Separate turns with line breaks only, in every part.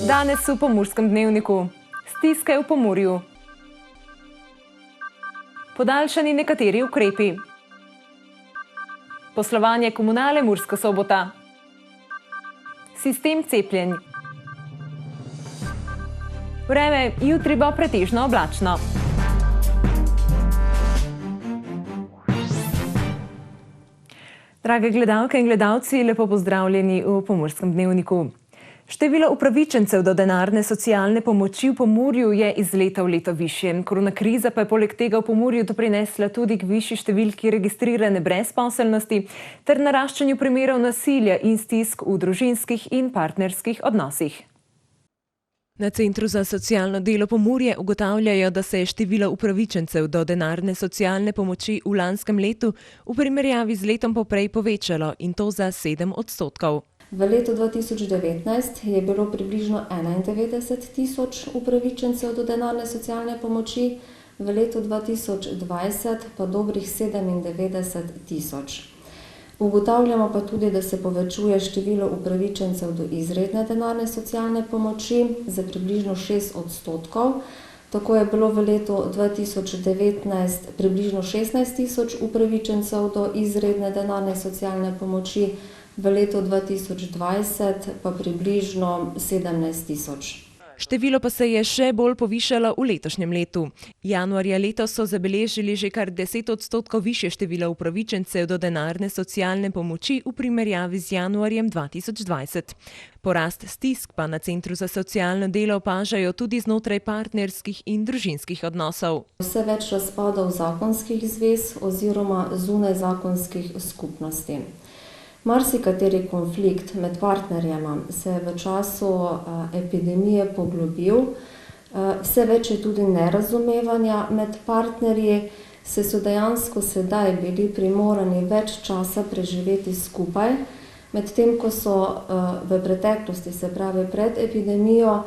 Danes v Pomurskem dnevniku. Stiske v Pomurju. Podaljšani nekateri ukrepi. Poslovanje Komunale Murska Sobota. Sistem cepljenj. Vreme jutri bo pretežno oblačno. Drage gledalke in gledalci, lepo pozdravljeni v Pomurskem dnevniku. Število upravičencev do denarne socialne pomoči v Pomurju je iz leta v leto višje. Korona kriza pa je poleg tega v Pomurju doprinesla tudi k višji številki registrirane brezposelnosti ter naraščanju primerov nasilja in stisk v družinskih in partnerskih odnosih. Na Centru za socialno delo Pomurje ugotavljajo, da se je število upravičencev do denarne socialne pomoči v lanskem letu v primerjavi z letom poprej povečalo, in to za 7%.
V letu 2019 je bilo približno 91 tisoč upravičencev do denarne socialne pomoči, v letu 2020 pa dobrih 97 tisoč. Ugotavljamo pa tudi, da se povečuje število upravičencev do izredne denarne socialne pomoči za približno 6%. Tako je bilo v letu 2019 približno 16 tisoč upravičencev do izredne denarne socialne pomoči, v letu 2020 pa približno 17 tisoč.
Število pa se je še bolj povišalo v letošnjem letu. Januarja letos so zabeležili že kar 10% višje število upravičencev do denarne socialne pomoči v primerjavi z januarjem 2020. Porast stisk pa na Centru za socialno delo opažajo tudi znotraj partnerskih in družinskih odnosov.
Vse več razpadov zakonskih zvez oziroma zunaj zakonskih skupnosti. Marsikateri konflikt med partnerjema se je v času epidemije poglobil. Vse več je tudi nerazumevanja med partnerji, se so dejansko sedaj bili primorani več časa preživeti skupaj, medtem ko so v preteklosti, se pravi pred epidemijo,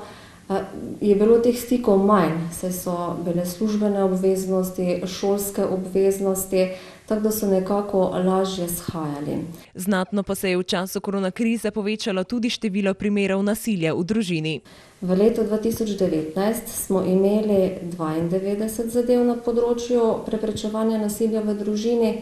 je bilo teh stikov manj, saj so bile službene obveznosti, šolske obveznosti, tako da so nekako lažje shajali.
Znatno pa se je v času koronakrize povečalo tudi število primerov nasilja v družini.
V letu 2019 smo imeli 92 zadev na področju preprečevanja nasilja v družini,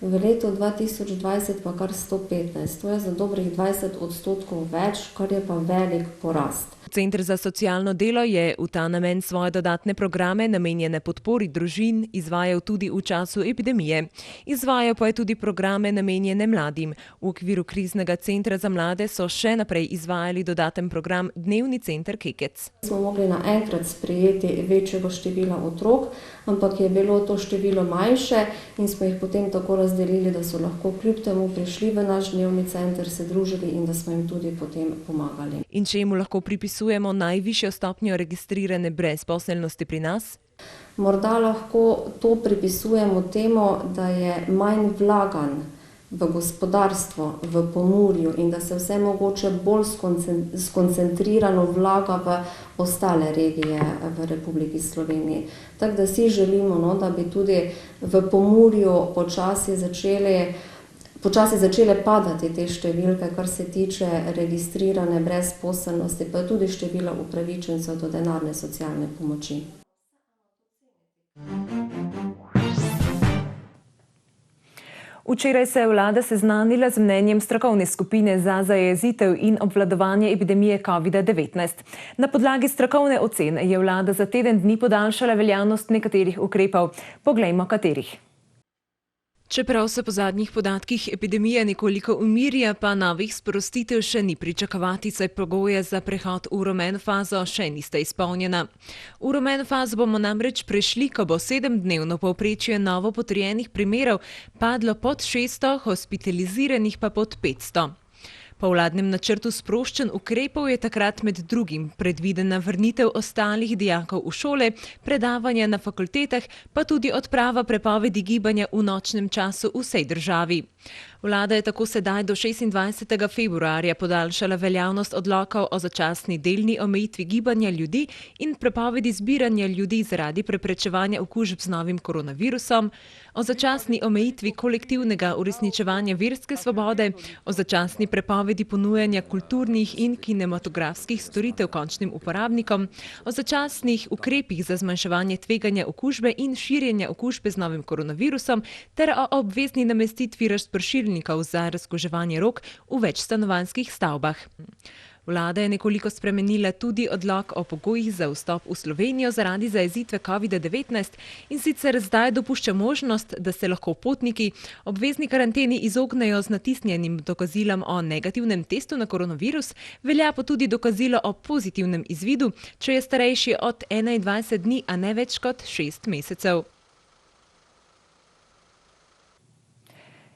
v letu 2020 pa kar 115. To je za dobrih 20% več, kar je pa velik porast.
Center za socialno delo je v ta namen svoje dodatne programe namenjene podpori družin izvajal tudi v času epidemije. Izvajal pa je tudi programe namenjene mladim. V okviru kriznega centra za mlade so še naprej izvajali dodaten program Dnevni center Kekec.
Smo mogli naenkrat sprejeti večjega števila otrok, ampak je bilo to število manjše in smo jih potem tako razdelili, da so lahko kljub temu prišli v naš dnevni center, se družili in da smo jim tudi potem pomagali.
In čemu lahko pripisujemo najvišjo stopnjo registrirane brezposelnosti pri nas?
Morda lahko to pripisujemo temu, da je manj vlaganj v gospodarstvo, v Pomurju in da se vse mogoče bolj skoncentrirano vlaga v ostale regije v Republiki Sloveniji. Tako da si želimo, da bi tudi v Pomurju počasi začele padati te številke, kar se tiče registrirane brezposelnosti, pa tudi števila upravičencev do denarne socialne pomoči.
Včeraj se je vlada seznanila z mnenjem strokovne skupine za zajezitev in obvladovanje epidemije COVID-19. Na podlagi strokovne ocene je vlada za teden dni podaljšala veljavnost nekaterih ukrepov. Poglejmo katerih. Čeprav se po zadnjih podatkih epidemija nekoliko umirja, pa novih sprostitev še ni pričakovati, saj pogoje za prehod v rumeno fazo še nista izpolnjena. V rumeno fazo bomo namreč prešli, ko bo 7-dnevno povprečje novo potrjenih primerov padlo pod 600, hospitaliziranih pa pod 500. Po vladnem načrtu sproščanj ukrepov je takrat med drugim predvidena vrnitev ostalih dijakov v šole, predavanja na fakultetah, pa tudi odprava prepovedi gibanja v nočnem času v vsej državi. Vlada je tako sedaj do 26. februarja podaljšala veljavnost odlokov o začasni delni omejitvi gibanja ljudi in prepovedi zbiranja ljudi zaradi preprečevanja okužb z novim koronavirusom, o začasni omejitvi kolektivnega uresničevanja verske svobode, o začasni prepovedi ponujanja kulturnih in kinematografskih storitev končnim uporabnikom, o začasnih ukrepih za zmanjševanje tveganja okužbe in širjenja okužbe z novim koronavirusom ter o obvezni namestitvi razpršilnikov za razkuževanje rok v večstanovanjskih stavbah. Vlada je nekoliko spremenila tudi odlok o pogojih za vstop v Slovenijo zaradi zajezitve COVID-19 in sicer zdaj dopušča možnost, da se lahko potniki obvezni karanteni izognejo z natisnjenim dokazilom o negativnem testu na koronavirus, velja pa tudi dokazilo o pozitivnem izvidu, če je starejši od 21 dni, a ne več kot 6 mesecev.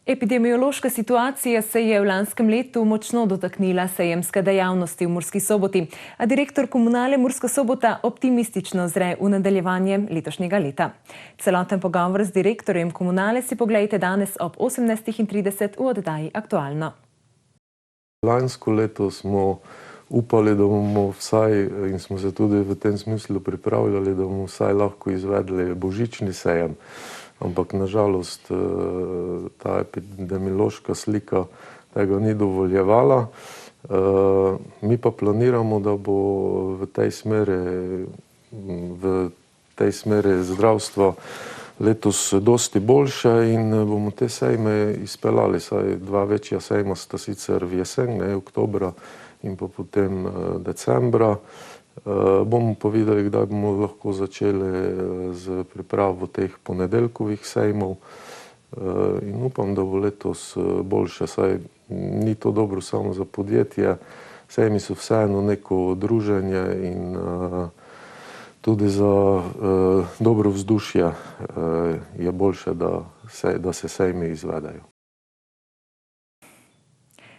Epidemiološka situacija se je v lanskem letu močno dotaknila sejemske dejavnosti v Murski Soboti, a direktor Komunale Murska Sobota optimistično zre v nadaljevanje letošnjega leta. Celoten pogovor z direktorjem Komunale si poglejte danes ob 18:30 v oddaji Aktualno.
Lansko leto smo upali, da bomo vsaj, in smo se tudi v tem smislu pripravljali, da bomo vsaj lahko izvedli božični sejem. Ampak nažalost ta epidemiološka slika tega ni dovoljevala. Mi pa planiramo, da bo v tej smeri zdravstvo letos dosti boljše in bomo te sejme izpeljali. Saj 2 večja sejma sta sicer v jesen, oktobra in pa potem decembra. Bomo pa videli, kdaj bomo lahko začeli z pripravo teh ponedeljkovih sejmov in upam, da bo letos boljše. Saj ni to dobro samo za podjetje, sejmi so vseeno neko druženje in tudi za dobro vzdušje je boljše, da se sejmi izvedejo.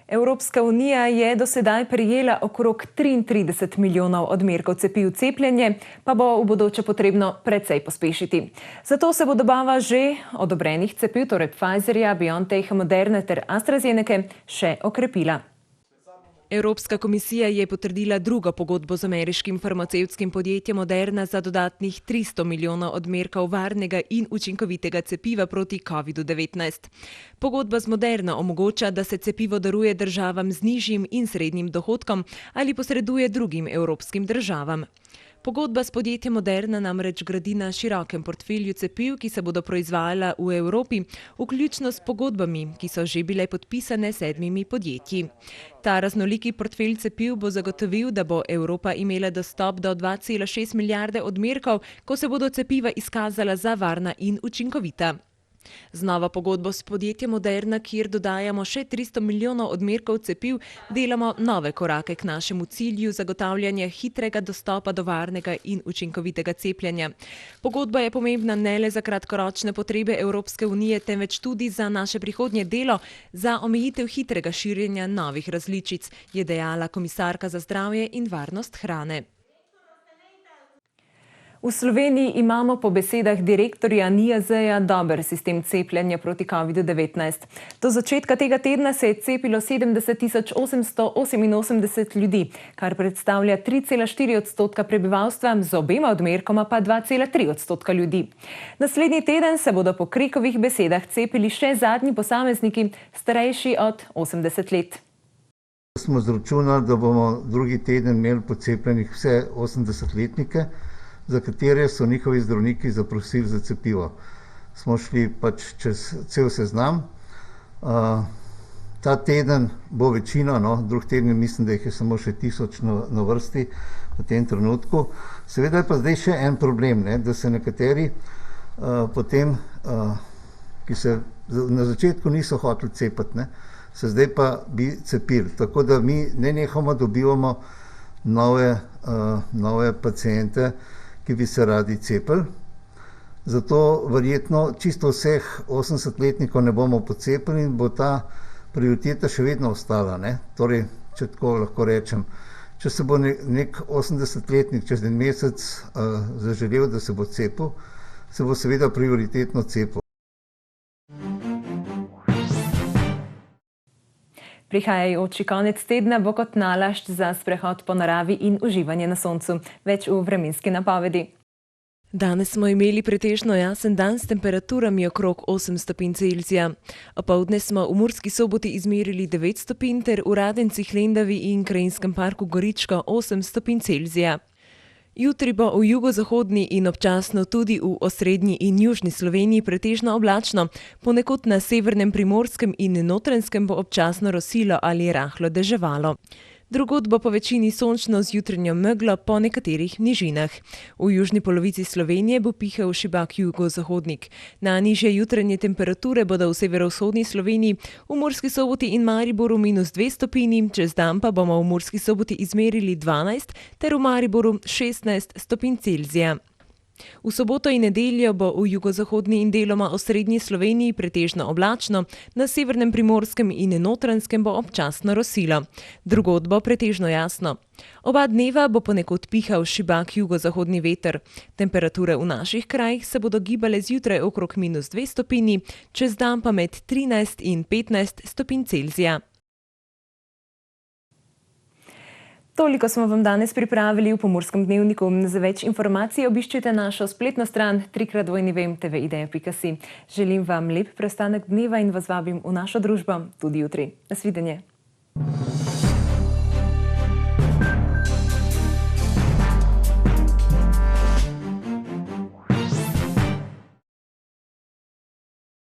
Evropska unija je do sedaj prejela okrog 33 milijonov odmerkov cepiv. Cepljenje pa bo v bodoče potrebno precej pospešiti. Zato se bo dobava že odobrenih cepiv, torej Pfizerja, BioNTech, Moderne ter AstraZeneca, še okrepila. Evropska komisija je potrdila drugo pogodbo z ameriškim farmacevtskim podjetjem Moderna za dodatnih 300 milijonov odmerkov varnega in učinkovitega cepiva proti COVID-19. Pogodba z Moderno omogoča, da se cepivo daruje državam z nižjim in srednjim dohodkom ali posreduje drugim evropskim državam. Pogodba s podjetjem Moderna namreč gradi na širokem portfelju cepiv, ki se bodo proizvajala v Evropi, vključno s pogodbami, ki so že bile podpisane s 7 podjetji. Ta raznoliki portfelj cepiv bo zagotovil, da bo Evropa imela dostop do 2,6 milijarde odmerkov, ko se bodo cepiva izkazala za varna in učinkovita. Z novo pogodbo s podjetjem Moderna, kjer dodajamo še 300 milijonov odmerkov cepiv, delamo nove korake k našemu cilju zagotavljanja hitrega dostopa do varnega in učinkovitega cepljenja. Pogodba je pomembna ne le za kratkoročne potrebe Evropske unije, temveč tudi za naše prihodnje delo, za omejitev hitrega širjenja novih različic, je dejala komisarka za zdravje in varnost hrane. V Sloveniji imamo po besedah direktorja NIJZ-ja dober sistem cepljenja proti COVID-19. Do začetka tega tedna se je cepilo 70 888 ljudi, kar predstavlja 3,4% prebivalstva, z obema odmerkoma pa 2,3% ljudi. Naslednji teden se bodo po Krekovih besedah cepili še zadnji posamezniki, starejši od 80 let.
Smo izračunali, da bomo drugi teden imeli pocepljenih vse 80-letnike, za katere so njihovi zdravniki zaprosili za cepivo. Smo šli pač čez cel seznam. Ta teden bo večina, drugi teden mislim, da jih je samo še 1000 na vrsti v tem trenutku. Seveda je pa zdaj še en problem, da se nekateri potem, ki se na začetku niso hoteli cepiti, se zdaj pa bi cepili. Tako da mi nenehoma dobivamo nove paciente, ki bi se radi cepili. Zato verjetno čisto vseh 80-letnikov ne bomo pocepili in bo ta prioriteta še vedno ostala. Torej, če tako lahko rečem, če se bo nek 80-letnik čez en mesec zaželel, da se bo cepil, se bo seveda prioritetno cepil.
Prihajajoči konec tedna bo kot nalašč za sprehod po naravi in uživanje na soncu. Več v vremenski napovedi. Danes smo imeli pretežno jasen dan s temperaturami okrog 8 stopinj Celzija. Opoldne smo v Murski Soboti izmerili 9 stopinj ter v Radencih, Lendavi in Krajinskem parku Goričko 8 stopinj Celzija. Jutri bo v jugozahodni in občasno tudi v osrednji in južni Sloveniji pretežno oblačno, ponekod na severnem Primorskem in Notranjskem bo občasno rosilo ali rahlo deževalo. Drugod bo po večini sončno z jutranjo meglo po nekaterih nižinah. V južni polovici Slovenije bo pihal šibak jugozahodnik. Najnižje jutranje temperature bodo v severovzhodni Sloveniji, v Murski Soboti in Mariboru -2 stopinji, čez dan pa bomo v Murski Soboti izmerili 12 ter v Mariboru 16 stopinj Celzija. V soboto in nedeljo bo v jugozahodni in deloma osrednji Sloveniji pretežno oblačno, na severnem Primorskem in Notranjskem bo občasno rosilo. Drugod bo pretežno jasno. Oba dneva bo ponekod pihal šibak jugozahodni veter. Temperature v naših krajih se bodo gibale zjutraj okrog -2 stopinji, čez dan pa med 13 in 15 stopinj Celzija. Toliko smo vam danes pripravili v Pomurskem dnevniku. Za več informacij obiščite našo spletno stran www.tvideja.si. Želim vam lep preostanek dneva in vas vabim v našo družbo tudi jutri. Nasvidenje.